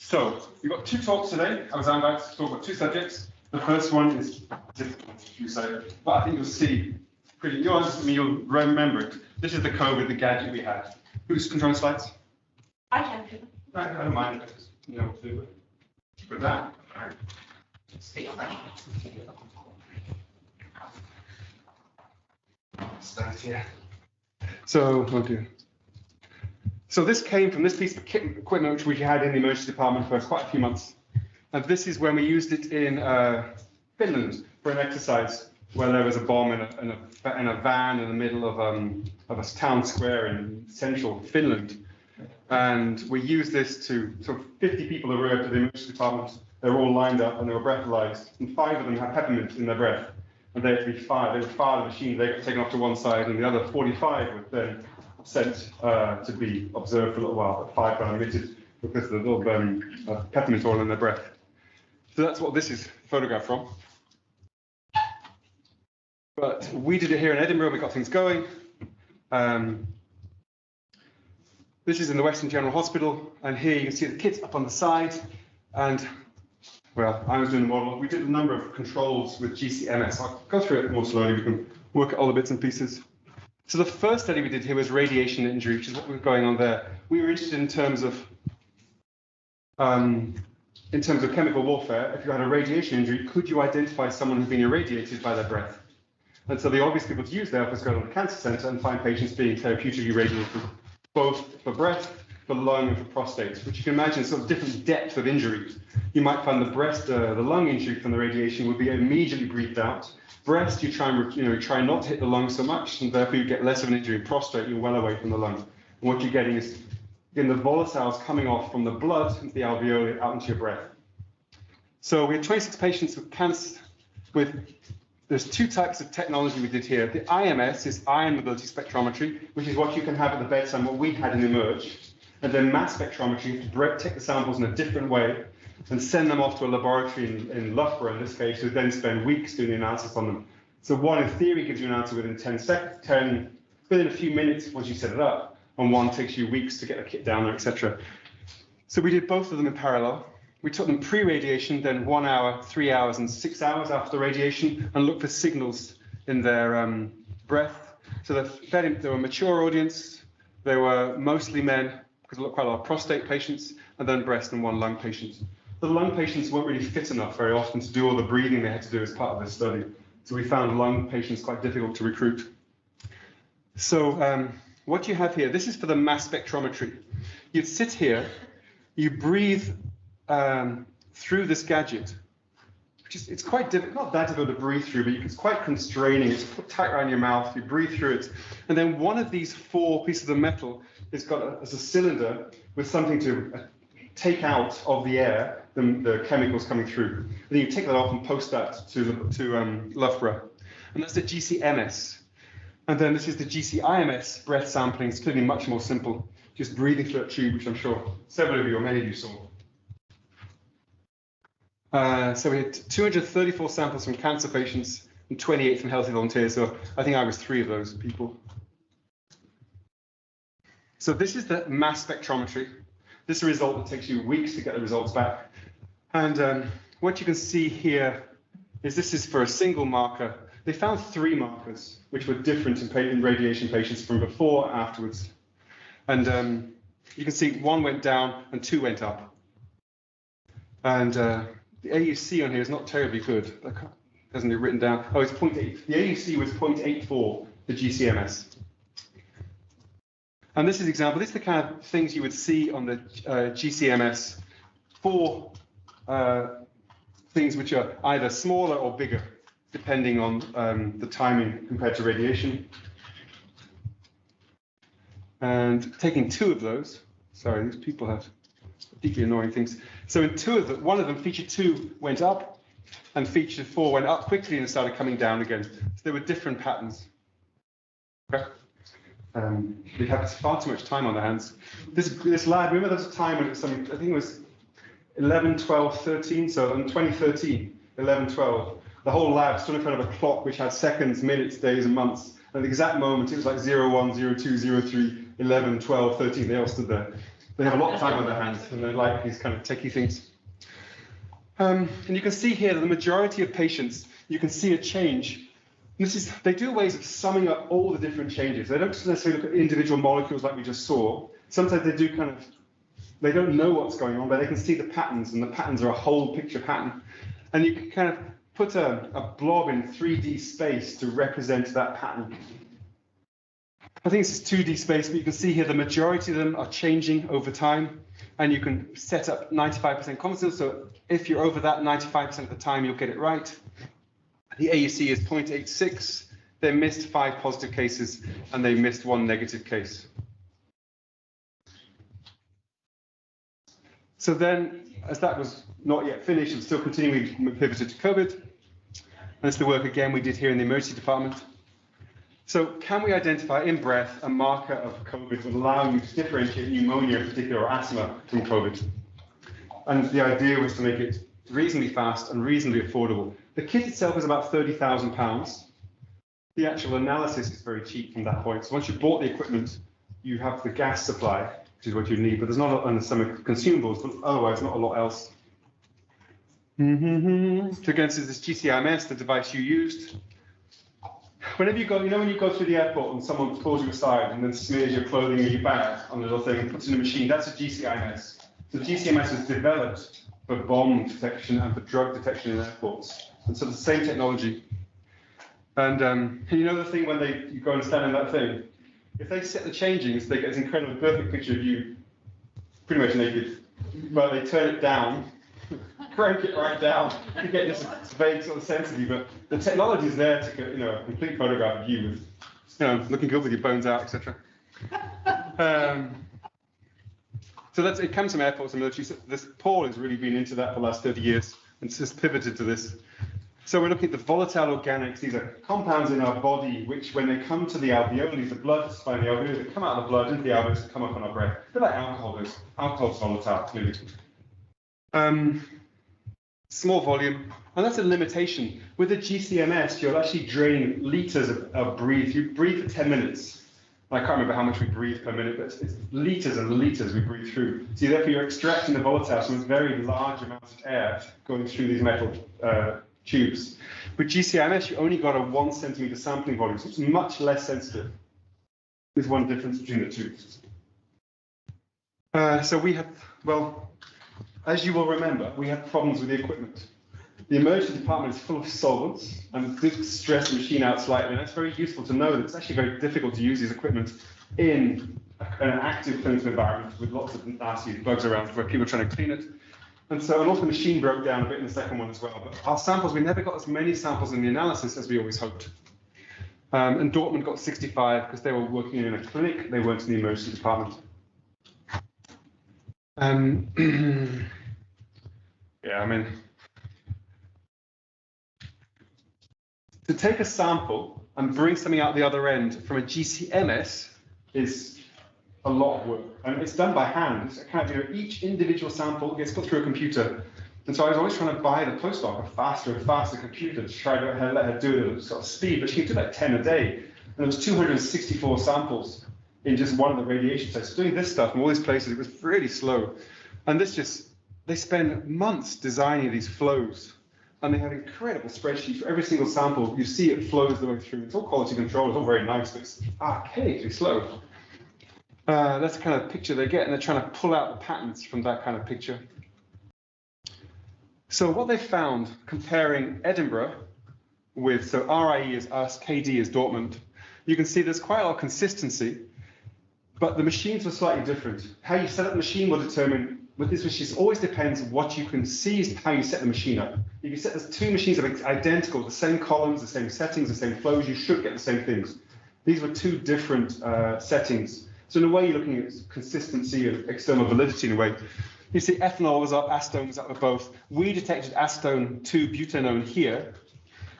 So, we've got two talks today. I was invited to talk about two subjects. The first one is difficult, you say, but I think you'll see pretty nuanced. I mean, you'll remember it. This is the COVID, the gadget we had. Who's controlling slides? I can do it. I don't mind. I just know what to do with that. All right. Start here. So, oh dear. So this came from this piece of equipment which we had in the emergency department for quite a few months. And this is when we used it in Finland for an exercise where there was a bomb in a van in the middle of a town square in central Finland. And we used this to, sort of 50 people arrived at the emergency department. They were all lined up and they were breathalyzed. And 5 of them had peppermint in their breath. And they had to be fired. They would fire the machine. They got taken off to one side, and the other 45 were then sent to be observed for a little while. 5 got emitted because of the little peppermint oil in their breath. So that's what this is photographed from. But we did it here in Edinburgh. We got things going. This is in the Western General Hospital, and here you can see the kids up on the side. And well, I was doing the model. We did a number of controls with GCMS. I'll go through it more slowly. We can work at all the bits and pieces. So the first study we did here was radiation injury, which is what was going on there. We were interested in terms of chemical warfare. If you had a radiation injury, could you identify someone who'd been irradiated by their breath? And so the obvious people to use there was go to the cancer center and find patients being therapeutically irradiated, both for breast, for lung, and for prostate, which you can imagine sort of different depth of injury. You might find the breast, the lung injury from the radiation would be immediately breathed out. Breast, you try not to hit the lung so much, and therefore you get less of an injury. Prostate, you're well away from the lung. And what you're getting is the volatiles coming off from the blood into the alveoli out into your breath. So we had 26 patients with cancer. There's 2 types of technology we did here. The IMS is ion mobility spectrometry, which is what you can have at the bedside, what we had in Emerge. And then mass spectrometry, you have to take the samples in a different way and send them off to a laboratory in Loughborough, in this case, who then spend weeks doing the analysis on them. So one, in theory, gives you an answer within within a few minutes once you set it up, and one takes you weeks to get the kit down there, etc. So we did both of them in parallel. We took them pre-radiation, then 1 hour, 3 hours, and 6 hours after the radiation, and looked for signals in their breath. So they were a mature audience. They were mostly men, because we looked quite a lot of prostate patients, and then breast and 1 lung patient. The lung patients weren't really fit enough very often to do all the breathing they had to do as part of this study. So we found lung patients quite difficult to recruit. So what you have here, this is for the mass spectrometry. You'd sit here, you breathe through this gadget, which is, it's quite difficult, not that difficult to breathe through, but it's quite constraining. It's put tight around your mouth, you breathe through it. And then one of these 4 pieces of metal is got as a cylinder with something to take out of the air the chemicals coming through. And then you take that off and post that to Loughborough. And that's the GCMS. And then this is the GCIMS breath sampling. It's clearly much more simple, just breathing through a tube, which I'm sure several of you or many of you saw. So we had 234 samples from cancer patients and 28 from healthy volunteers. So I think I was 3 of those people. So this is the mass spectrometry. This is a result that takes you weeks to get the results back. And what you can see here is this is for a single marker. They found 3 markers, which were different in radiation patients from before and afterwards. And you can see 1 went down and 2 went up. And the AUC on here is not terribly good. Hasn't it written down? Oh, it's 0.8. The AUC was 0.84, the GCMS. And this is an example. This is the kind of things you would see on the GCMS for things which are either smaller or bigger, depending on the timing compared to radiation. And taking 2 of those, sorry, these people have deeply annoying things. So in 2 of them, one of them, feature 2 went up, and feature 4 went up quickly and started coming down again. So there were different patterns. Okay. They have far too much time on their hands. This lab, remember there was a time when it was something, I think it was 11, 12, 13, so in 2013, 11, 12, the whole lab stood in front of a clock which had seconds, minutes, days, and months. And at the exact moment, it was like 01, 02, 03, 11, 12, 13, they all stood there. They have a lot of time on their hands, and they like these kind of techie things. And you can see here that the majority of patients, you can see a change. They do ways of summing up all the different changes. They don't necessarily look at individual molecules like we just saw. Sometimes they do they don't know what's going on, but they can see the patterns, and the patterns are a whole picture pattern. And you can kind of put a blob in 3D space to represent that pattern. I think this is 2D space, but you can see here the majority of them are changing over time, and you can set up 95% confidence. So if you're over that 95% of the time, you'll get it right. The AUC is 0.86. They missed 5 positive cases, and they missed 1 negative case. So then, as that was not yet finished, and still continuing, we pivoted to COVID. And it's the work again we did here in the emergency department. So can we identify in breath a marker of COVID that would allow you to differentiate pneumonia in particular or asthma from COVID? And the idea was to make it reasonably fast and reasonably affordable. The kit itself is about £30,000. The actual analysis is very cheap from that point. So once you've bought the equipment, you have the gas supply, which is what you need, but there's not some consumables, but otherwise not a lot else. So again, this is this GCIMS, the device you used. Whenever you go, when you go through the airport and someone pulls you aside and then smears your clothing or your bag on the little thing and puts it in a machine, that's a GCIMS. So GCIMS was developed for bomb detection and for drug detection in airports. And so it's the same technology. And you know the thing when you go and stand in that thing, if they set the changings, they get this incredibly perfect picture of you pretty much naked. Well, they turn it down, crank it right down, you get this vague sort of sense of you, but the technology is there to get, a complete photograph of you with, looking good with your bones out, etc. So it comes from airports and military. So Paul has really been into that for the last 30 years and just pivoted to this. So we're looking at the volatile organics. These are compounds in our body, which when they come to the alveoli, the blood supply in the alveoli, they come out of the blood into the alveoli and come up on our breath. They're like alcohol is. Alcohol's volatile, clearly. Small volume, and that's a limitation. With a GCMS, you'll actually drain liters of breathe. You breathe for 10 minutes. I can't remember how much we breathe per minute, but it's liters and liters we breathe through. So therefore you're extracting the volatiles from very large amounts of air going through these metal tubes. With GCMS, you only got a 1 centimeter sampling volume, so it's much less sensitive. There's one difference between the two. So we have, as you will remember, we have problems with the equipment. The emergency department is full of solvents, and this stress the machine out slightly, and it's very useful to know that it's actually very difficult to use these equipment in an active clinical environment with lots of nasty bugs around where people are trying to clean it. And also the machine broke down a bit in the second one as well. But our samples, we never got as many samples in the analysis as we always hoped. And Dortmund got 65 because they were working in a clinic, they weren't in the emergency department. To take a sample and bring something out the other end from a GCMS is a lot of work, and it's done by hand. It's each individual sample gets put through a computer, and so I was always trying to buy the postdoc a faster and faster computer to try to let her do it at a sort of speed, but she could do like 10 a day, and there was 264 samples in just one of the radiation sites. So doing this stuff in all these places, it was really slow, and they spend months designing these flows. And they have incredible spreadsheets for every single sample. You see it flows the way through. It's all quality control. It's all very nice, but it's archaically slow. That's the kind of picture they get, and they're trying to pull out the patterns from that kind of picture. So what they found comparing Edinburgh with, so RIE is us, KD is Dortmund, you can see there's quite a lot of consistency, but the machines were slightly different. How you set up the machine will determine. With this machine, it always depends on what you can see is how you set the machine up. If you set the two machines up identical, the same columns, the same settings, the same flows, you should get the same things. These were two different settings. So in a way, you're looking at consistency and external validity in a way. You see ethanol was up, acetone was up with both. We detected acetone 2-butanone here.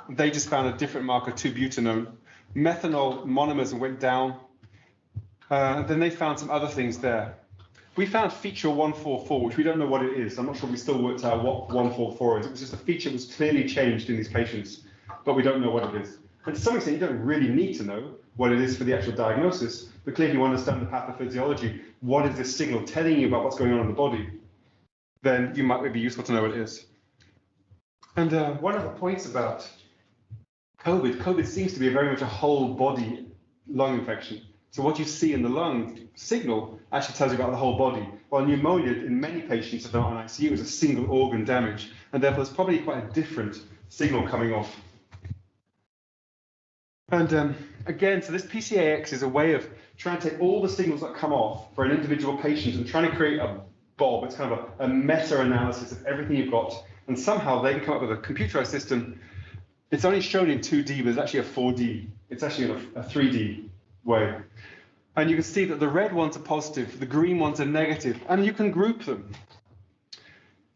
They just found a different marker, 2-butanone. Methanol monomers went down. Then they found some other things there. We found feature 144, which we don't know what it is. I'm not sure we still worked out what 144 is. It was just a feature that was clearly changed in these patients, but we don't know what it is. And to some extent, you don't really need to know what it is for the actual diagnosis, but clearly you understand the pathophysiology. What is this signal telling you about what's going on in the body? Then you might be useful to know what it is. And one of the points about COVID seems to be very much a whole body lung infection. So what you see in the lung signal actually tells you about the whole body. While pneumonia in many patients that are on ICU is a single organ damage, and therefore there's probably quite a different signal coming off. And again, so this PCAX is a way of trying to take all the signals that come off for an individual patient and trying to create a bob. It's kind of a meta-analysis of everything you've got, and somehow they can come up with a computerized system. It's only shown in 2D, but it's actually a 4D. It's actually in a 3D way. And you can see that the red ones are positive, the green ones are negative, and you can group them.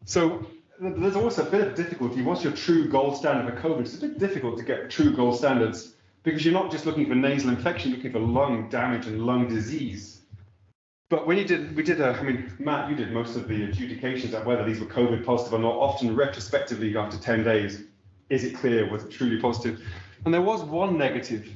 So there's also a bit of difficulty. What's your true gold standard for COVID? It's a bit difficult to get true gold standards because you're not just looking for nasal infection, you're looking for lung damage and lung disease. But when I mean, Matt, you did most of the adjudications of whether these were COVID positive or not, often retrospectively after 10 days. Is it clear? Was it truly positive? And there was one negative.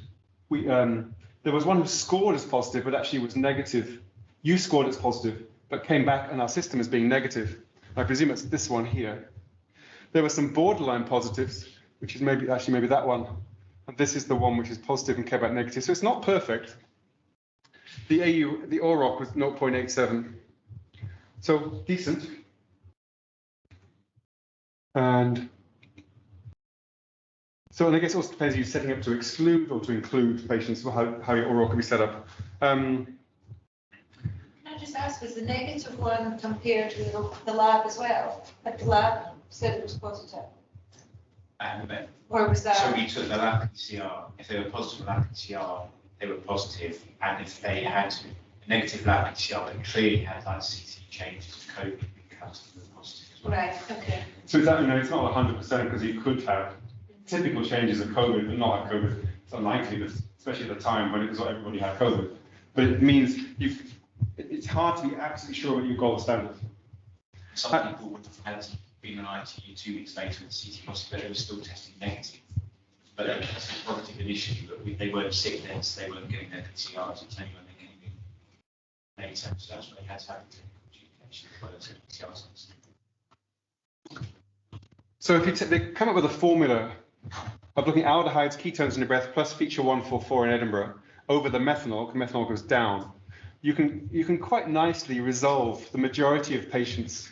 There was one who scored as positive, but actually was negative. You scored as positive, but came back in our system as being negative. I presume it's this one here. There were some borderline positives, which is maybe that one. And this is the one which is positive and came back negative. So it's not perfect. The OROC was 0.87. So decent. And I guess it also depends if you're setting up to exclude or to include patients, how your OROC can be set up. Can I just ask, was the negative one compared to the lab as well? Like the lab said it was positive? Or was that? So we took the lab PCR. If they were positive lab PCR, they were positive. And if they had a negative lab PCR, they clearly had like CT changes to COVID, we cut them positive as well. Right, okay. So it's not 100% because you could have typical changes of COVID, but not like COVID. It's unlikely, especially at the time when it was everybody had COVID. But it means it's hard to be absolutely sure what your gold standard. Some people would have had been in ITU 2 weeks later with CT positive, but they were still testing negative. But they were testing positive initially, but they weren't sick then, so they weren't getting their PCRs. It's only when they came in later, so that's when they had to have adjudication as well as PCRs. So if they come up with a formula of looking at aldehydes, ketones in the breath plus feature 144 in Edinburgh over the methanol, because methanol goes down, you can quite nicely resolve the majority of patients.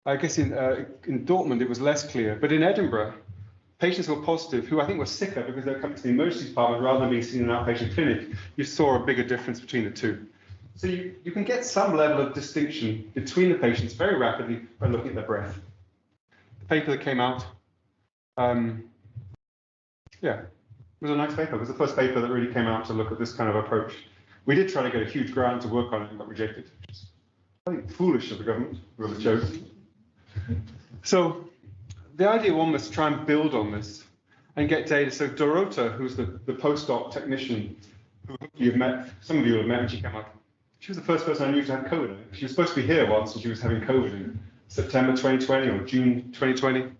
I guess in Dortmund it was less clear, but in Edinburgh, patients who were positive, who I think were sicker because they were coming to the emergency department rather than being seen in an outpatient clinic, you saw a bigger difference between the two. So you can get some level of distinction between the patients very rapidly by looking at their breath. The paper that came out, yeah, it was a nice paper. It was the first paper that really came out to look at this kind of approach. We did try to get a huge grant to work on it and got rejected, which is, I think, foolish of the government, whoever chose. So the idea one was to try and build on this and get data. So Dorota, who's the postdoc technician who you've met, some of you have met when she came up, she was the first person I knew to have COVID. She was supposed to be here once and she was having COVID in September 2020 or June 2020.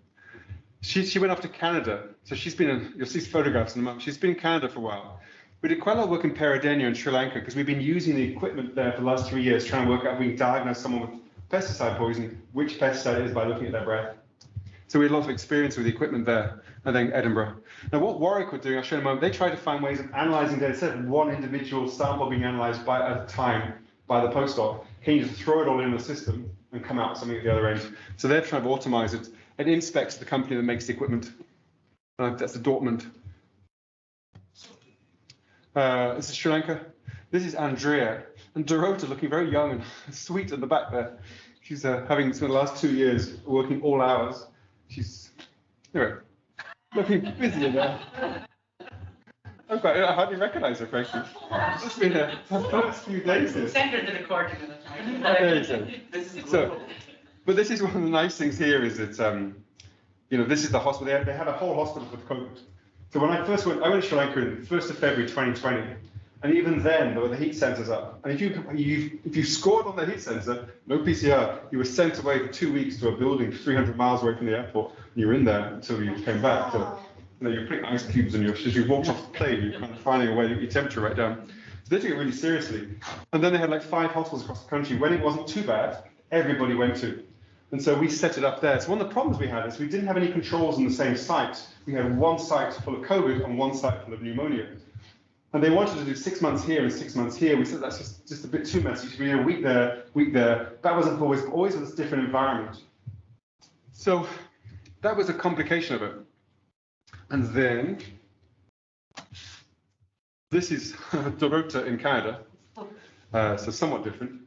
She went off to Canada. So she's been in, you'll see photographs in a moment. She's been in Canada for a while. We did quite a lot of work in Peradeniya in Sri Lanka because we've been using the equipment there for the last 3 years, trying to work out if we can diagnose someone with pesticide poisoning, which pesticide it is by looking at their breath. So we had lots of experience with the equipment there, and then Edinburgh. Now what Warwick were doing, I'll show you in a moment, they tried to find ways of analysing data, instead of one individual sample being analysed at a time by the postdoc, can you just throw it all in the system and come out with something at the other end? So they're trying to automise it, and Inspec's the company that makes the equipment. That's the Dortmund. This is Sri Lanka. This is Andrea. And Dorota looking very young and sweet at the back there. She's having spent the last 2 years working all hours. She's anyway, looking busy in there. I hardly recognise her, frankly. It's been her first few days here. Send her to the court in a This is but this is one of the nice things here is that this is the hospital. They had a whole hospital for COVID. So when I first went, I went to Sri Lanka on the 1st of February 2020, and even then there were the heat sensors up. And if you scored on the heat sensor, no PCR, you were sent away for 2 weeks to a building 300 miles away from the airport, and you were in there until you came back. So you're putting ice cubes in as you walked off the plane, you're kind of finding a way to get your temperature right down. So they took it really seriously. And then they had like 5 hospitals across the country. When it wasn't too bad, everybody went to. And so we set it up there. So one of the problems we had is we didn't have any controls in the same site. We had one site full of COVID and one site full of pneumonia. And they wanted to do 6 months here and 6 months here. We said that's just a bit too messy. So we did a week there, week there. That wasn't always this different environment. So that was a complication of it. And then this is Dorota in Canada, so somewhat different.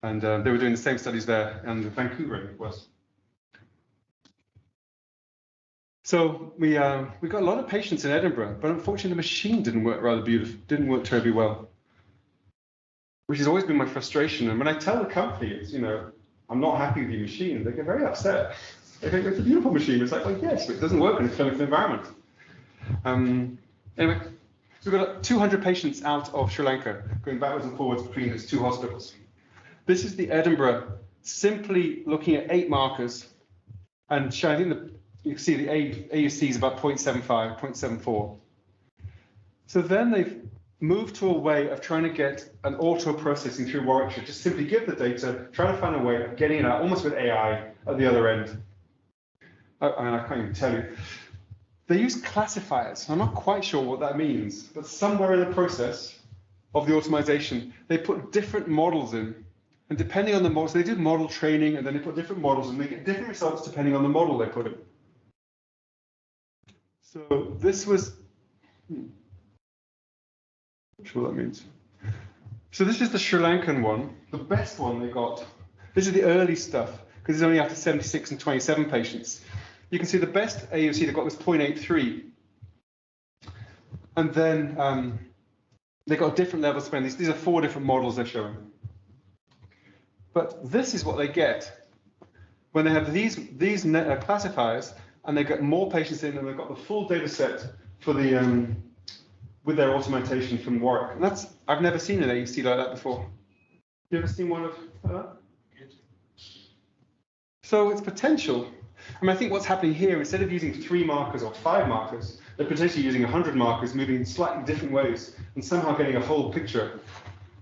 And they were doing the same studies there, and Vancouver it was. So we got a lot of patients in Edinburgh, but unfortunately the machine didn't work didn't work terribly well, which has always been my frustration. And when I tell the company, it's, I'm not happy with your machine, they get very upset. They think it's a beautiful machine. It's like, well, yes, but it doesn't work in a clinical environment. Anyway, so we've got 200 patients out of Sri Lanka, going backwards and forwards between these 2 hospitals. This is the Edinburgh, simply looking at 8 markers, and showing, you can see the AUC is about 0.75, 0.74. So then they've moved to a way of trying to get an auto-processing through Warwickshire, just simply give the data, try to find a way of getting it out, almost with AI at the other end. I can't even tell you. They use classifiers. I'm not quite sure what that means, but somewhere in the process of the automation, they put different models in. And depending on the models, they do model training, and then they put different models, and they get different results depending on the model they put in. So this was, not sure what that means. So this is the Sri Lankan one, the best one they got. This is the early stuff, because it's only after 76 and 27 patients. You can see the best AUC they got was 0.83. And then they got different levels of spend. These are 4 different models they're showing. But this is what they get when they have these classifiers, and they get more patients in, and they've got the full data set for the with their automation from Warwick. And I've never seen an AUC like that before. You ever seen one of that? So it's potential. I think what's happening here, instead of using 3 markers or 5 markers, they're potentially using 100 markers, moving in slightly different ways, and somehow getting a whole picture.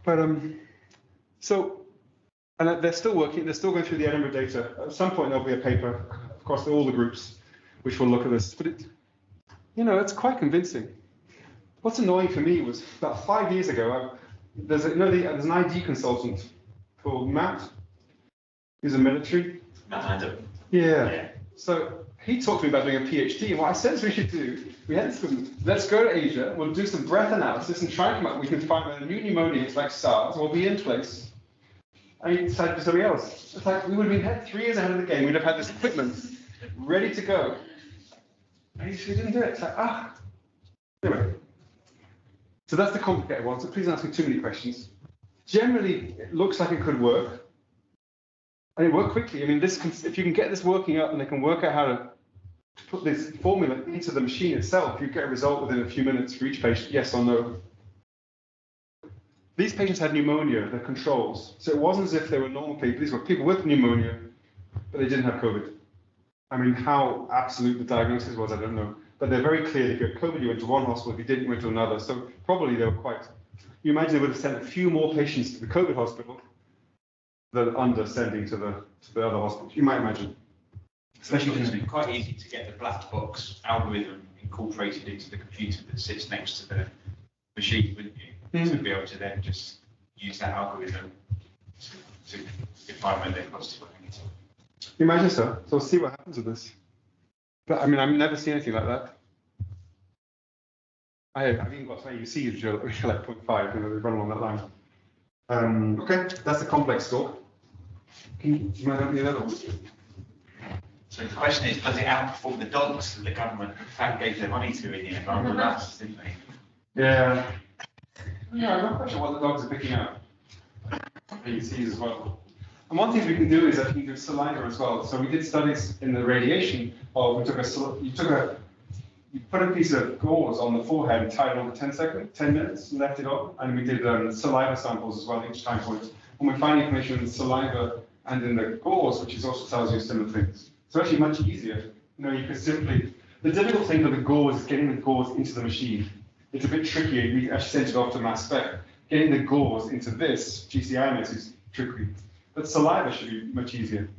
But and they're still working, they're still going through the Edinburgh data. At some point there'll be a paper across all the groups which will look at this. But it's quite convincing. What's annoying for me was about 5 years ago, there's an ID consultant called Matt. He's a military. Yeah. So he talked to me about doing a PhD, and what I said we should do, let's go to Asia, we'll do some breath analysis and try and come up, we can find a new pneumonia, it's like SARS, we'll be in place. And he decided to do something else. It's like we would have been 3 years ahead of the game, we'd have had this equipment ready to go. And he didn't do it. It's like, Anyway. So that's the complicated one, so please don't ask me too many questions. Generally, it looks like it could work. And it worked quickly. If you can get this working up and they can work out how to put this formula into the machine itself, you get a result within a few minutes for each patient, yes or no. These patients had pneumonia, they're controls. So it wasn't as if they were normal people. These were people with pneumonia, but they didn't have COVID. How absolute the diagnosis was, I don't know. But they're very clear. If you had COVID, you went to one hospital. If you didn't, you went to another. So probably they were quite. You imagine they would have sent a few more patients to the COVID hospital than under sending to the other hospitals. You might imagine. Especially because it's quite easy to get the black box algorithm incorporated into the computer that sits next to the machine, wouldn't you? To be able to then just use that algorithm to define when they're positive or negative. You imagine so. So we'll see what happens with this. But I've never seen anything like that. I've even got some AUCs which are like 0.5, they run along that line. Okay, that's the complex score. You might have the other one. So the question is, does it outperform the dogs that the government in fact gave their money to in the environmental analysis, didn't they? Yeah. No, I'm not quite sure what the dogs are picking out. AUCs as well. And one thing we can do is that you can do saliva as well. So we did studies in the radiation of you put a piece of gauze on the forehead and tied it on for 10 minutes, left it on, and we did saliva samples as well each time point. And we find information in the saliva and in the gauze, which also tells you similar things. So actually much easier. You could simply The difficult thing for the gauze is getting the gauze into the machine. It's a bit tricky. We actually sent it off to mass spec. Getting the gauze into this GCIMS is tricky. But saliva should be much easier.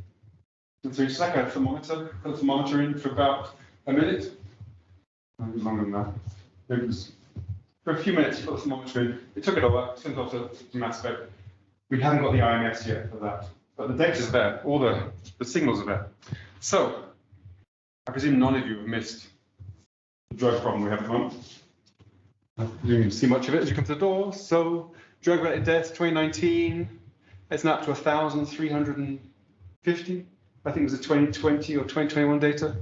And so you just like a thermometer, put a thermometer in for about a minute. Maybe longer than that. Maybe just for a few minutes, you put the thermometer in. We took it over, sent it off to mass spec. We haven't got the IMS yet for that. But the data's there, all the signals are there. So, I presume none of you have missed the drug problem we have at the moment. You didn't see much of it as you come to the door. So, drug-related deaths, 2019, it's now up to 1,350. I think it was the 2020 or 2021 data.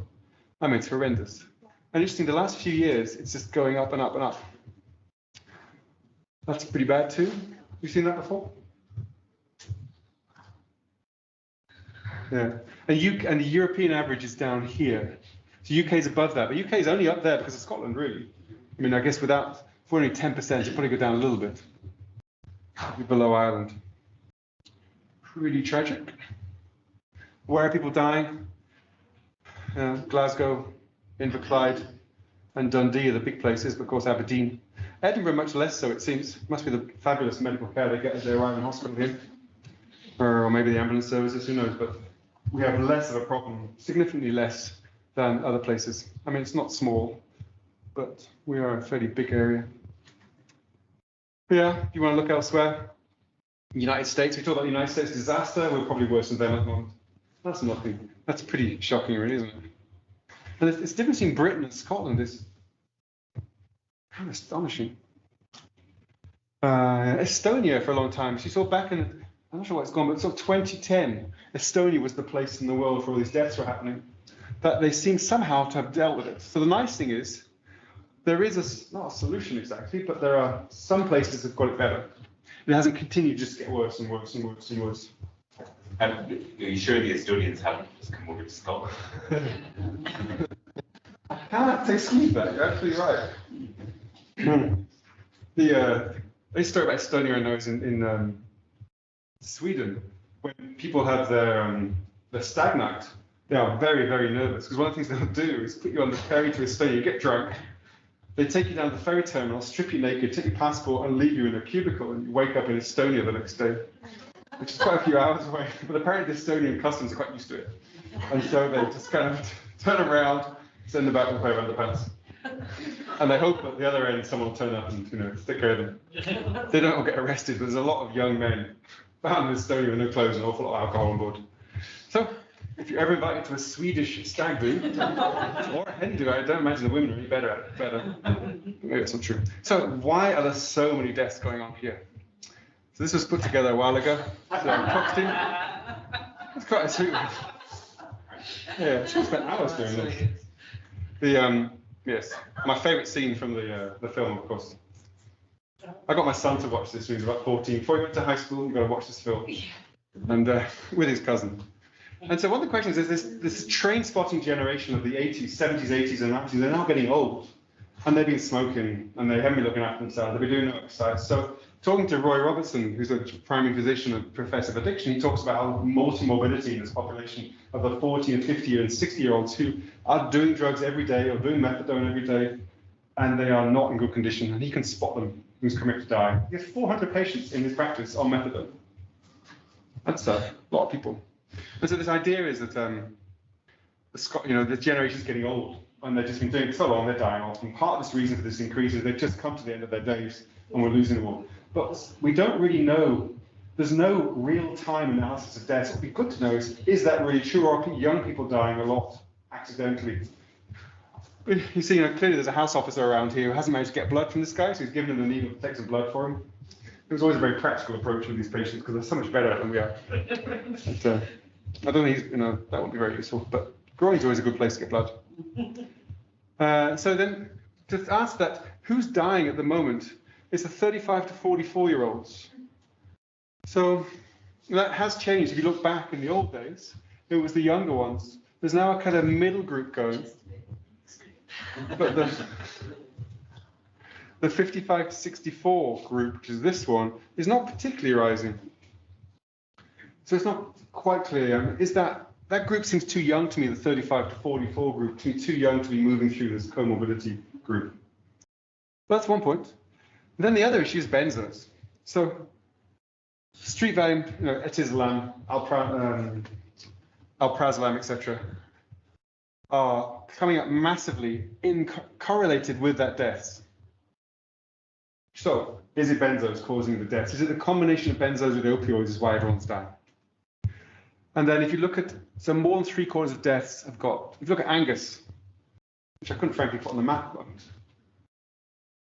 I mean, it's horrendous. And interesting, the last few years, it's just going up and up and up. That's pretty bad too. You seen that before? Yeah. And the European average is down here. So UK is above that, but UK is only up there because of Scotland, really. I mean, I guess if we're only 10%, it'd probably go down a little bit. Be below Ireland. Pretty tragic. Where are people dying? Glasgow, Inverclyde, and Dundee are the big places, but of course Aberdeen. Edinburgh much less so, it seems. Must be the fabulous medical care they get as they arrive in hospital here. Or maybe the ambulance services, who knows, but we have less of a problem, significantly less than other places. I mean, it's not small, but we are a fairly big area. Yeah, if you want to look elsewhere, United States, we talk about the United States disaster, we're probably worse than them at the moment. That's nothing. That's pretty shocking, really, isn't it? And it's the difference between Britain and Scotland is kind of astonishing. Estonia for a long time, she saw back in, I'm not sure what's gone, but sort of 2010, Estonia was the place in the world where all these deaths were happening. That they seem somehow to have dealt with it. So the nice thing is, there is not a solution exactly, but there are some places that have got it better. It hasn't continued just to get worse and worse and worse and worse. And are you sure the Estonians haven't just come over to Scotland? I can't exclude that. You're absolutely right. The story about Estonia I know is in Sweden. When people have their stag night, they are very, very nervous because one of the things they'll do is put you on the ferry to Estonia, you get drunk, they take you down to the ferry terminal, strip you naked, take your passport and leave you in a cubicle and you wake up in Estonia the next day, which is quite a few hours away. But apparently the Estonian customs are quite used to it. And so they just kind of turn around, send them back with a pair of underpants. And they hope at the other end someone will turn up and take care of them. They don't all get arrested, but there's a lot of young men found in Estonia with no clothes and an awful lot of alcohol on board. So if you're ever invited to a Swedish stag do, or a hen do, I don't imagine the women are any better at it. Maybe it's not true. So why are there so many deaths going on here? So this was put together a while ago. So Cox team. It's quite a sweet one. Yeah, I spent hours doing this. Yes, my favourite scene from the film, of course. I got my son to watch this when he was about 14. Before he went to high school, you've got to watch this film. And with his cousin. And so one of the questions is this train spotting generation of the 80s, 70s, 80s, and 90s, they're now getting old. And they've been smoking, and they haven't been looking after themselves. They've been doing no exercise. So talking to Roy Robertson, who's a primary physician and professor of addiction, he talks about how multi-morbidity in this population of the 40 and 50 and 60-year-olds who are doing drugs every day or doing methadone every day, and they are not in good condition. And he can spot them who's coming to die. He has 400 patients in his practice on methadone. That's a lot of people. And so this idea is that the generation's getting old, and they've just been doing it so long, they're dying off. And part of this reason for this increase is they've just come to the end of their days, and we're losing them all. But we don't really know. There's no real-time analysis of deaths. What would be good to know is that really true, or are young people dying a lot accidentally? You see, clearly there's a house officer around here who hasn't managed to get blood from this guy, so he's given him the needle to take some blood for him. It was always a very practical approach with these patients because they're so much better than we are. But, I don't think that won't be very useful, but groin's always a good place to get blood. So then, to answer that, who's dying at the moment? It's the 35 to 44-year-olds. So that has changed. If you look back in the old days, it was the younger ones. There's now a kind of middle group going. But the 55 to 64 group, which is this one, is not particularly rising. So it's not quite clear. Is that that group seems too young to me, the 35 to 44 group, seems too young to be moving through this comorbidity group. That's one point. And then the other issue is benzos. So street value, Eddleston, alprazolam, etc., are coming up massively correlated with that death. So is it benzos causing the deaths? Is it the combination of benzos with opioids is why everyone's dying? And then if you look at, so more than 3/4 of deaths have got, if you look at Angus, which I couldn't frankly put on the map at the moment.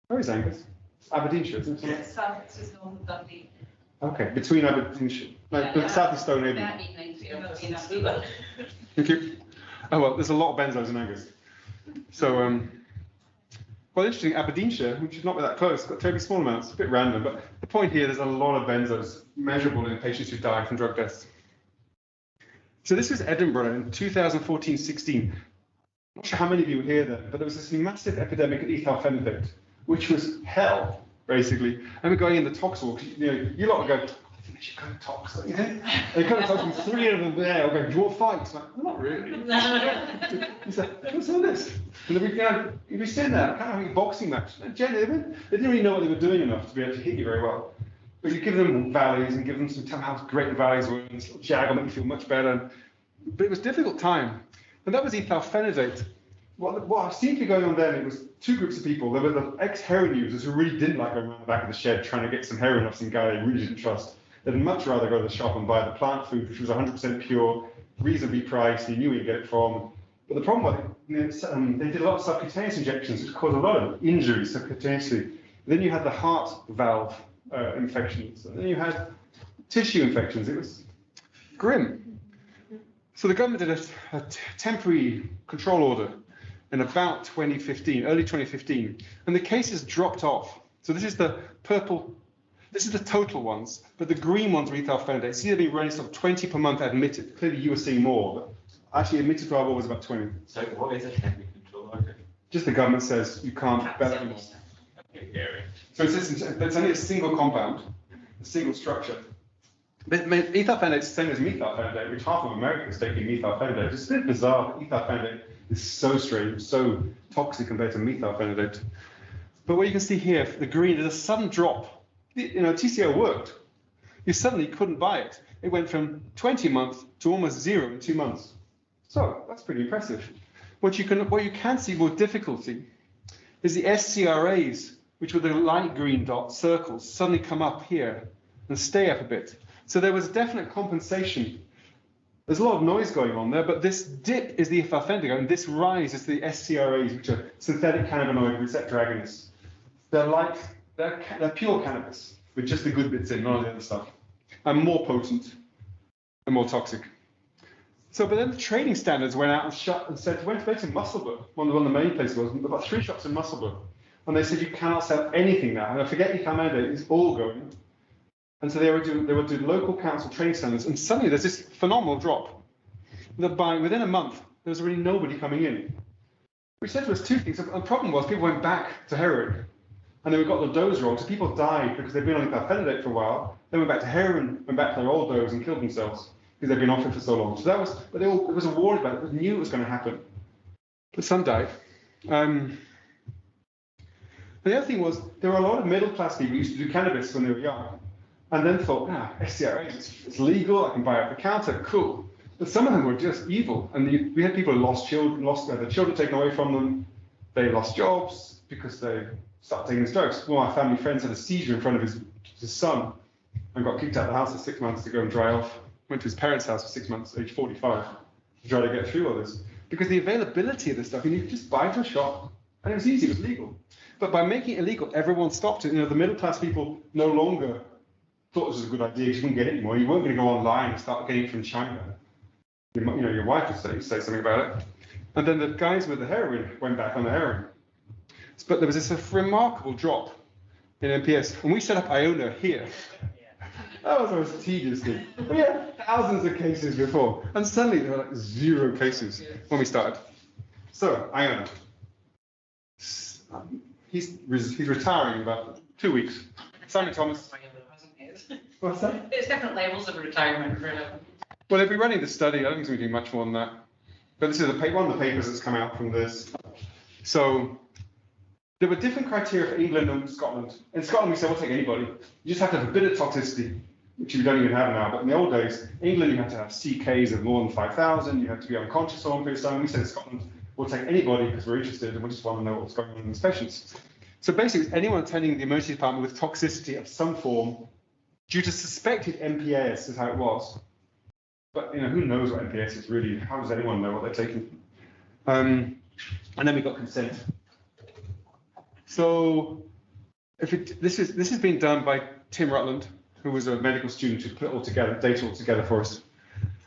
Where is Angus? Aberdeenshire, isn't it? It's just north of Dundee. Okay, between Aberdeenshire, south of Stonehaven. That evening, so you're seeing us either. Thank you. Oh well, there's a lot of benzos in Angus. So, well, interesting, Aberdeenshire, which is not that close, got terribly small amounts, a bit random, but the point here, there's a lot of benzos measurable in patients who die from drug deaths. So this was Edinburgh in 2014-16. Not sure how many of you were here then, but there was this massive epidemic of ethyl phenidate, which was hell, basically. And we're going in the tox walk. You lot would go, I think they should go to tox. Don't you think? They come to tox and 3 of them there will go, do you want fights? Like, well, not really. He's like, what's all this? And you'd be sitting there, kind of having a boxing match. And generally, they didn't really know what they were doing enough to be able to hit you very well. But you give them valleys and give them some tell how great the valleys were, and this little jag will make you feel much better. But it was a difficult time. And that was ethyl phenidate. What seemed to be going on then, it was 2 groups of people. There were the ex-heroin users who really didn't like going around the back of the shed trying to get some heroin off some guy they really didn't trust. They'd much rather go to the shop and buy the plant food, which was 100% pure, reasonably priced, you knew where you get it from. But the problem was, they did a lot of subcutaneous injections, which caused a lot of injuries subcutaneously. Then you had the heart valve infections, and then you had tissue infections. It was grim. So the government did a temporary control order in about 2015, early 2015, and the cases dropped off. So this is the purple, this is the total ones, but the green ones were ethyl phenidate. See, they've been running sort of 20 per month admitted. Clearly you were seeing more, but actually admitted to our ward was about 20. So what is a temporary control order? Just the government says you can't bet anymore. Okay, So it's only a single compound, a single structure. But ethyl phenidate is the same as methyl phenidate, which half of America is taking methyl phenidate. It's a bit bizarre. Ethyl phenidate is so strange, so toxic compared to methyl phenidate. But what you can see here, the green, there's a sudden drop. TCO worked. You suddenly couldn't buy it. It went from 20 a month to almost 0 in 2 months. So that's pretty impressive. What you can see with difficulty is the SCRAs, which were the light green dot circles, suddenly come up here and stay up a bit. So there was a definite compensation. There's a lot of noise going on there, but this dip is the ethyl phenidate, and this rise is the SCRAs, which are synthetic cannabinoid receptor agonists. They're pure cannabis with just the good bits in, none of the other stuff, and more potent and more toxic. So, but then the trading standards went out and said, went to Musselburgh, one of the main places was, about 3 shops in Musselburgh, and they said you cannot sell anything now. And I forget ethyl phenidate is all going. And so they were doing local council training standards, and suddenly there's this phenomenal drop. Within a month, there was really nobody coming in. We said to us 2 things. The problem was people went back to heroin, and then we got the dose wrong. So people died because they'd been on ethyl phenidate for a while, then went back to heroin, went back to their old dose and killed themselves because they'd been off it for so long. So that was, but it was a war about it. They knew it was going to happen. But some died. The other thing was, there were a lot of middle-class people who used to do cannabis when they were young, and then thought, SCRA, it's legal, I can buy it off the counter, cool. But some of them were just evil. And we had people who lost children, their children taken away from them. They lost jobs because they stopped taking these drugs. One of my family friends had a seizure in front of his son and got kicked out of the house for 6 months to go and dry off. Went to his parents' house for 6 months, age 45, to try to get through all this. Because the availability of this stuff, you could just buy it from a shop, and it was easy, it was legal. But by making it illegal, everyone stopped it. The middle-class people no longer thought this was a good idea because you couldn't get it anymore. You weren't going to go online and start getting it from China. Your wife would say something about it. And then the guys with the heroin went back on the heroin. But there was this remarkable drop in MPS. And we set up IONA here. That was the most tedious thing. We had thousands of cases before. And suddenly there were like 0 cases when we started. So, IONA. He's retiring in about 2 weeks. Simon Thomas. What's that? There's different levels of retirement for him. Well, they'll be running the study. I don't think it's going to be much more than that. But this is one of the papers that's come out from this. So there were different criteria for England and Scotland. In Scotland, we said we'll take anybody. You just have to have a bit of toxicity, which we don't even have now. But in the old days, England, you had to have CKs of more than 5,000. You had to be unconscious for a long period of time. We said in Scotland, we'll take anybody because we're interested and we just want to know what's going on in these patients. So basically, anyone attending the emergency department with toxicity of some form due to suspected MPS is how it was. But who knows what MPS is really? How does anyone know what they're taking? And then we got consent. So this has been done by Tim Rutland, who was a medical student who put data all together for us.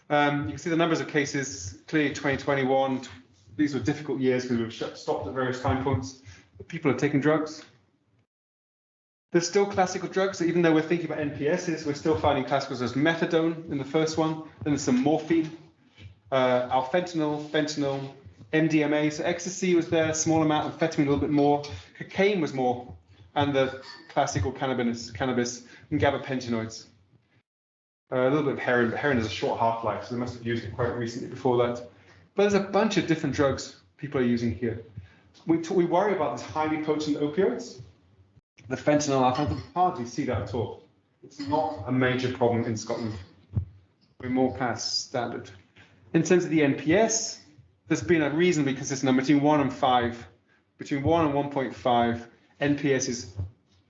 You can see the numbers of cases, clearly 2021. These were difficult years because we were stopped at various time points. But people are taking drugs. There's still classical drugs, so even though we're thinking about NPSs, we're still finding classicals as methadone in the first one. Then there's some morphine, alfentanil, fentanyl, MDMA. So ecstasy was there, a small amount, amphetamine a little bit more. Cocaine was more, and the classical cannabis and gabapentinoids. A little bit of heroin, but heroin has a short half-life, so they must have used it quite recently before that. But there's a bunch of different drugs people are using here. We worry about these highly potent opioids. The fentanyl, I can hardly see that at all. It's not a major problem in Scotland. We're more past standard. In terms of the NPS, there's been a reasonably consistent number between 1 and 5. Between 1 and 1.5, NPS is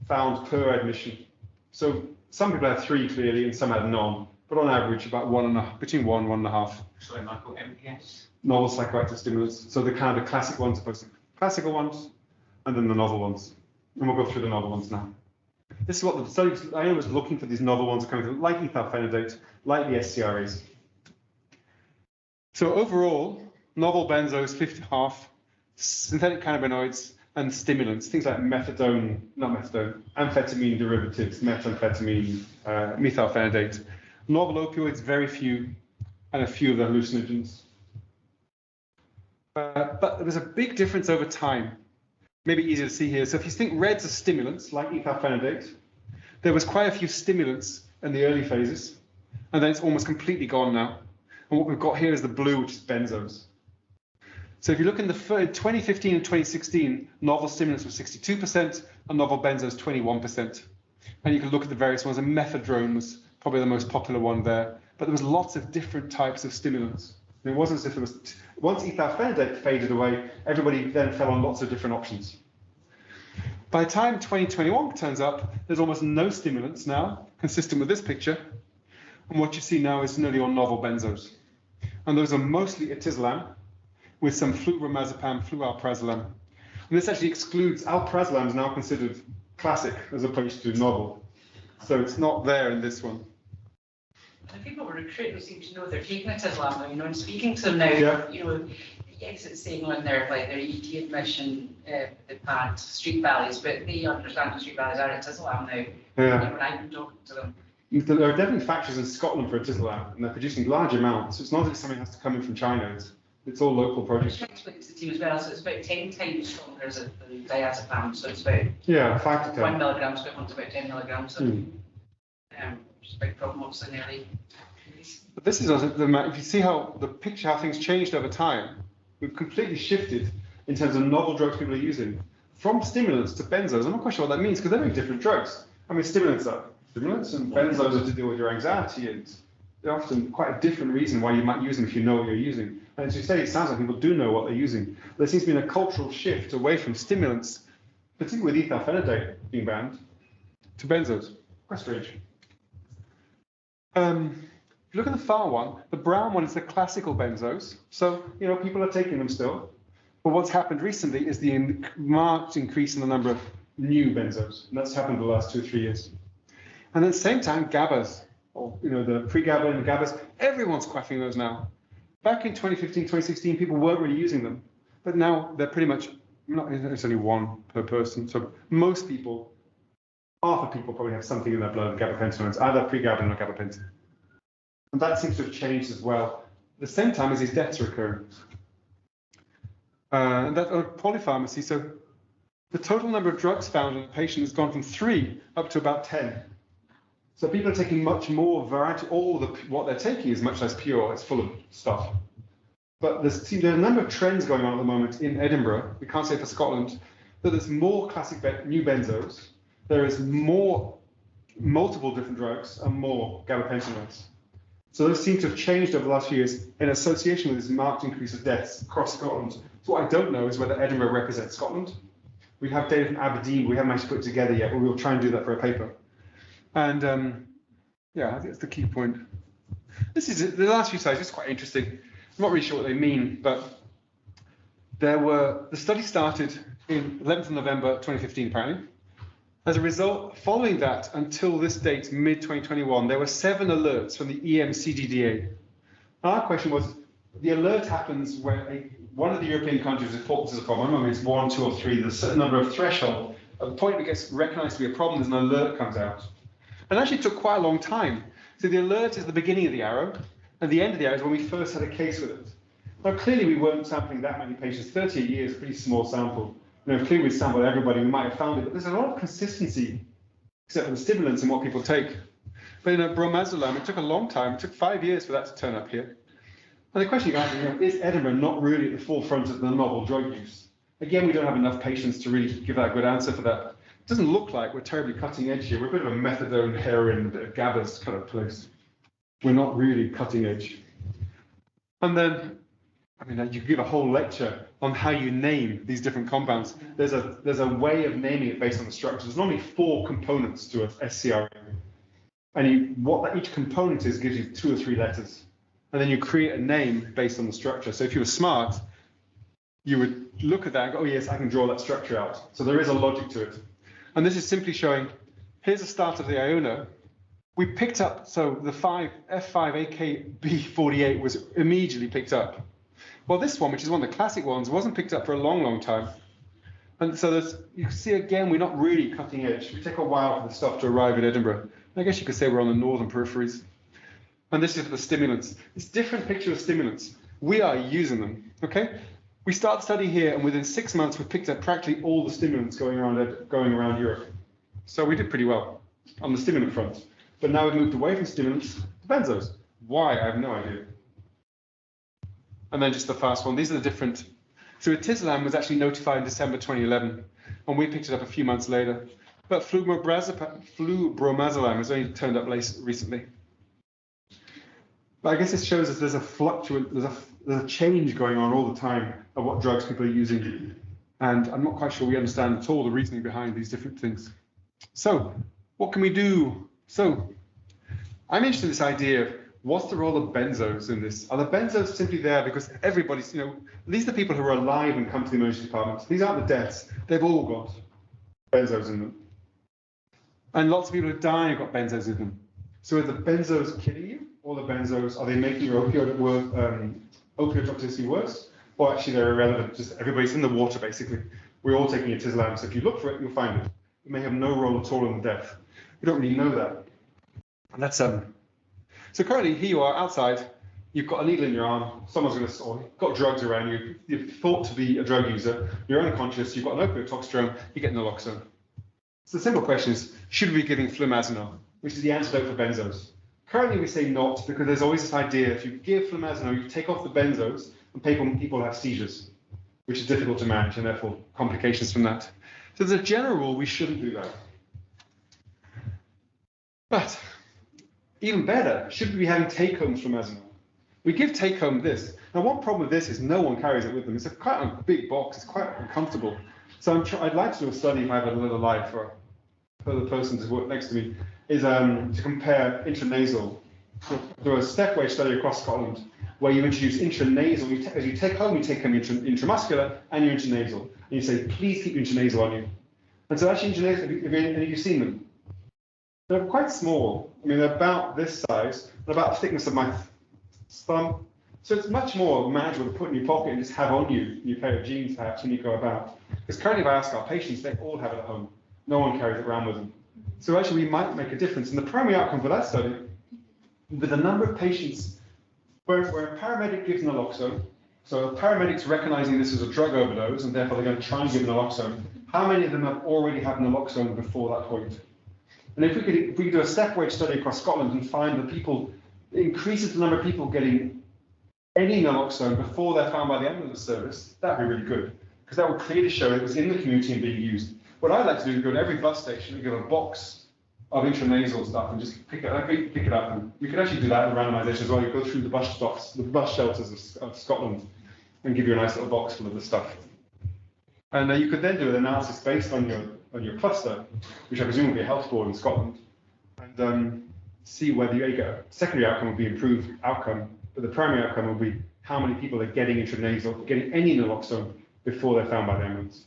found per admission. So some people have 3 clearly and some have none, but on average about between 1 and 1.5. Sorry, Michael, MPS? Novel psychoactive stimulants. So the kind of classic ones opposed to classical ones, and then the novel ones. And we'll go through the novel ones now. This is what the study, IONA was looking for these novel ones coming through, like ethylphenidate, like the SCRAs. So overall, novel benzos, 50.5, synthetic cannabinoids, and stimulants, things like amphetamine derivatives, methamphetamine, methylphenidate. Novel opioids, very few, and a few of the hallucinogens. But there's a big difference over time. Maybe easier to see here. So if you think reds are stimulants, like ethylphenidate, there was quite a few stimulants in the early phases, and then it's almost completely gone now. And what we've got here is the blue, which is benzos. So if you look in 2015 and 2016, novel stimulants were 62%, and novel benzos 21%. And you can look at the various ones, and methadone was probably the most popular one there. But there was lots of different types of stimulants. It wasn't as if it was, once ethylphenidate faded away, everybody then fell on lots of different options. By the time 2021 turns up, there's almost no stimulants now, consistent with this picture. And what you see now is nearly all novel benzos. And those are mostly atizolam, with some fluramazepam, flualprazolam. And this actually excludes, alprazolam is now considered classic as opposed to novel. So it's not there in this one. The people we're recruiting seem to know they're taking it as well. And speaking to them now, yes, it's saying on their ET admission, the pad street valleys, but they understand the street valleys are at Tislam now. Yeah. When I've been talking to them. There are definitely factories in Scotland for atizolam, and they're producing large amounts. So it's not as if something has to come in from China. It's all local produce. I explained to the team as well, so it's about 10 times stronger as a diazepam. So it's about 5 to 10. 1 milligram equivalent to about 10 milligrams. Which is a big problem obviously in early. But this is if you see how the picture, how things changed over time, we've completely shifted in terms of novel drugs people are using from stimulants to benzos. I'm not quite sure what that means because they're very different drugs. I mean, stimulants are stimulants and benzos are to deal with your anxiety, and they're often quite a different reason why you might use them if you know what you're using. And as you say, it sounds like people do know what they're using. There seems to be a cultural shift away from stimulants, particularly with ethylphenidate being banned, to benzos. Quite strange. If you look at the far one, the brown one is the classical benzos. So, people are taking them still. But what's happened recently is the marked increase in the number of new benzos. And that's happened in the last 2 or 3 years. And at the same time, GABAs, or the pre-GABA and the GABAs, everyone's quaffing those now. Back in 2015, 2016, people weren't really using them. But now they're pretty much, it's only 1 per person. So most people, half of people probably have something in their blood of gabapentinoids, either pre-GABA or gabapentin. And that seems to have changed as well. At the same time as these deaths are occurring. And that polypharmacy, so the total number of drugs found in a patient has gone from 3 up to about 10. So people are taking much more variety. What they're taking is much less pure. It's full of stuff. But there are a number of trends going on at the moment in Edinburgh. We can't say for Scotland, that there's more classic new benzos. There is more multiple different drugs and more gabapentinoids. So those seem to have changed over the last few years in association with this marked increase of deaths across Scotland. So what I don't know is whether Edinburgh represents Scotland. We have data from Aberdeen. We haven't managed to put it together yet, but we'll try and do that for a paper. And yeah, I think that's the key point. This is the last few slides. It's quite interesting. I'm not really sure what they mean, but the study started in 11th of November 2015, apparently. As a result, following that, until this date, mid-2021, there were 7 alerts from the EMCDDA. Our question was, the alert happens when one of the European countries reports as a problem. I don't know if it's 1, 2, or 3. There's a certain number of threshold. At the point it gets recognized to be a problem, there's an alert comes out. And actually it took quite a long time. So the alert is the beginning of the arrow, and the end of the arrow is when we first had a case with it. Now, clearly we weren't sampling that many patients. 30 a year is a pretty small sample. You know, if clearly we sampled everybody, we might have found it, but there's a lot of consistency, except for the stimulants and what people take. But in bromazolam, it took a long time. It took 5 years for that to turn up here. And the question you ask is Edinburgh not really at the forefront of the novel drug use? Again, we don't have enough patients to really give that a good answer for that. It doesn't look like we're terribly cutting edge here. We're a bit of a methadone, heroin, a bit of GABA's kind of place. We're not really cutting edge. And then, I mean, you could give a whole lecture on how you name these different compounds. There's a way of naming it based on the structure. There's normally 4 components to a SCRA. And what each component is gives you 2 or 3 letters. And then you create a name based on the structure. So if you were smart, you would look at that and go, oh yes, I can draw that structure out. So there is a logic to it. And this is simply showing, here's the start of the IONA. We picked up, so the F5AKB48 was immediately picked up. Well, this one, which is one of the classic ones, wasn't picked up for a long, long time. And so you can see again, we're not really cutting edge. We take a while for the stuff to arrive in Edinburgh. I guess you could say we're on the northern peripheries. And this is for the stimulants. It's a different picture of stimulants. We are using them, okay? We start the study here, and within 6 months, we picked up practically all the stimulants going around Europe. So we did pretty well on the stimulant front. But now we've moved away from stimulants to benzos. Why? I have no idea. And then just the fast one. These are the different. So atizolam was actually notified in December 2011, and we picked it up a few months later. But flubromazolam has only turned up recently. But I guess it shows us there's a change going on all the time of what drugs people are using. And I'm not quite sure we understand at all the reasoning behind these different things. So what can we do? So I'm interested in this idea of what's the role of benzos in this? Are the benzos simply there because everybody's, these are the people who are alive and come to the emergency department. These aren't the deaths. They've all got benzos in them. And lots of people who die have got benzos in them. So are the benzos killing you? Or the benzos, are they making your opioid toxicity worse? Or actually they're irrelevant, just everybody's in the water basically. We're all taking atizolam, so if you look for it, you'll find it. It may have no role at all in the death. We don't really know that. And that's so currently here you are outside, you've got a needle in your arm, someone's you've got drugs around you, you're thought to be a drug user, you're unconscious, you've got an opioid toxicity, you get naloxone. So the simple question is, should we be giving flumazenol, which is the antidote for benzos? Currently we say not, because there's always this idea, if you give flumazenol, you take off the benzos, and people have seizures, which is difficult to manage, and therefore complications from that. So as a general rule, we shouldn't do that. But even better, should we be having take-homes flumazenol? We give take-home this. Now, one problem with this is no one carries it with them. It's quite a big box. It's quite uncomfortable. So I'd like to do a study, if I have another live for the person to work next to me, is to compare intranasal. There was a stepwise study across Scotland where you introduce intranasal. As you take home intramuscular and your intranasal. And you say, please keep your intranasal on you. And so actually, intranasal, have you seen them? They're quite small. I mean, they're about this size, and about the thickness of my thumb. So it's much more manageable to put in your pocket and just have on you, your pair of jeans perhaps when you go about. Because currently if I ask our patients, they all have it at home. No one carries it around with them. So actually we might make a difference. And the primary outcome for that study, with the number of patients where a paramedic gives naloxone, so paramedics recognizing this as a drug overdose and therefore they're going to try and give naloxone, how many of them have already had naloxone before that point? And if we could do a step wage study across Scotland and find that people, it increases the number of people getting any naloxone before they're found by the ambulance service, that'd be really good. Because that would clearly show it was in the community and being used. What I'd like to do is go to every bus station and give a box of intranasal stuff and just pick it up. And we could actually do that in randomization as well. You go through the bus stops, the bus shelters of Scotland, and give you a nice little box full of this stuff. And you could then do an analysis based on your cluster, which I presume will be a health board in Scotland, and see whether you get a secondary outcome would be improved outcome, but the primary outcome will be how many people are getting intranasal, getting any naloxone before they're found by the ambulance.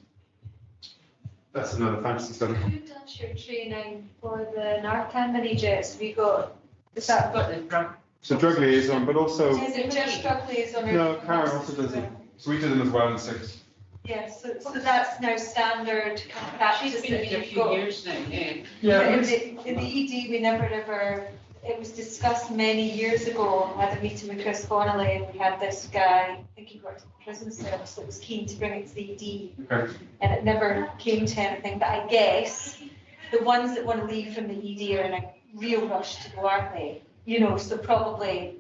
That's another fantasy study. Who does your training for the Narcan managers? Have you got, is that Got the drug. So drug liaison, but also, is it just drug liaison? or- no, Karen also does it. So we do them as well in 6. Yes, so that's now standard practice She's been that here a you've few got. years now, yeah. Yeah, But but in the ED, we never ever, it was discussed many years ago. I had a meeting with Chris Connolly, and we had this guy, I think he worked in the prison service, that was keen to bring it to the ED, okay. and it never came to anything. But I guess the ones that want to leave from the ED are in a real rush to go, aren't they? You know, so probably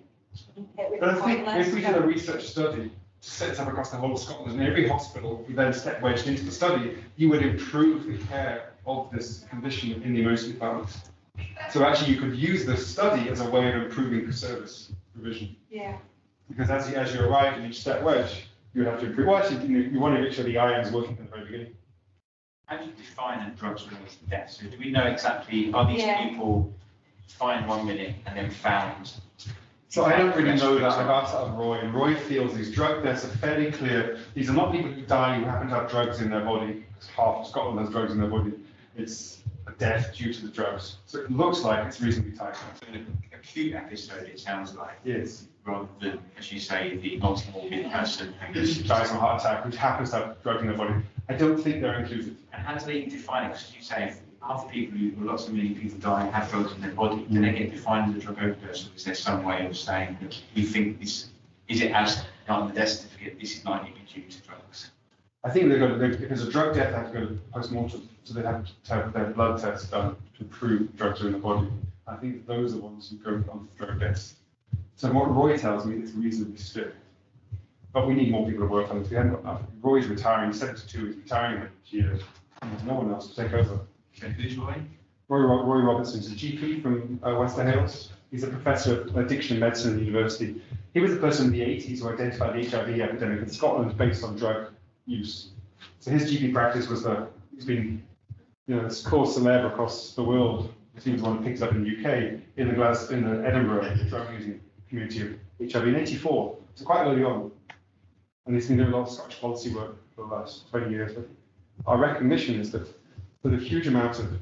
it would But I be think pointless. if we did a research study to set this up across the whole of Scotland, and every hospital we then step wedged into the study, you would improve the care of this condition in the emergency departments. So actually, you could use this study as a way of improving the service provision. Yeah. Because as you arrive in each step wedge, you would have to improve. Well, actually, you want to make sure the IM is working from the very beginning. How do you define a drugs-related death? So do we know exactly, are these Yeah. people fined 1 minute and then found? So I don't really know that. I've asked that of Roy, and Roy feels these drug deaths are fairly clear. These are not people who die who happen to have drugs in their body, because half of Scotland has drugs in their body. It's a death due to the drugs. So it looks like it's reasonably tight. So in an acute episode, it sounds like, Yes. rather than, as you say, the multi-morbid person Who dies from a heart attack, which happens to have drugs in their body. I don't think they're included. And how do they define it? Because you say half the people, lots of million people die have drugs in their body. Do they get defined as a drug overdose, or is there some way of saying that we think this, is it as on the death certificate, this is likely to be due to drugs? I think if there's a drug death, they have to go to post-mortem, so they have to have their blood tests done to prove drugs are in the body. I think those are the ones who go on to drug deaths. So what Roy tells me, it's reasonably strict. But we need more people to work on this. We haven't got enough. Roy's retiring, he's 72, he's retiring next year. There's no one else to take over. Who's Roy? Roy Robertson's a GP from Wester Hales. He's a professor of addiction medicine at the university. He was the person in the 80s who identified the HIV epidemic in Scotland based on drug use. So his GP practice was he's been, it's cause célèbre across the world. He was the one that picked it up in the UK, in the Edinburgh drug using community of HIV in '84. So quite early on. And he's been doing a lot of Scottish policy work for the last 20 years. But our recognition is that for the huge amount of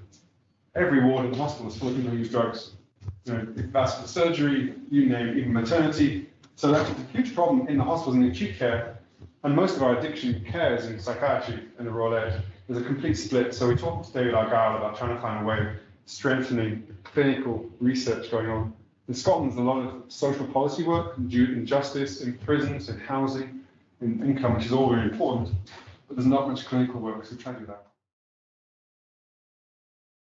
every ward in the hospital is full of people who use drugs. Vascular surgery, you name it, even maternity. So that's a huge problem in the hospitals and acute care. And most of our addiction care is in psychiatry in the Royal Ed. There's a complete split. So we talked to David Argyle about trying to find a way of strengthening clinical research going on. In Scotland, there's a lot of social policy work in justice, in prisons, in housing, in income, which is all very important. But there's not much clinical work, so try to do that.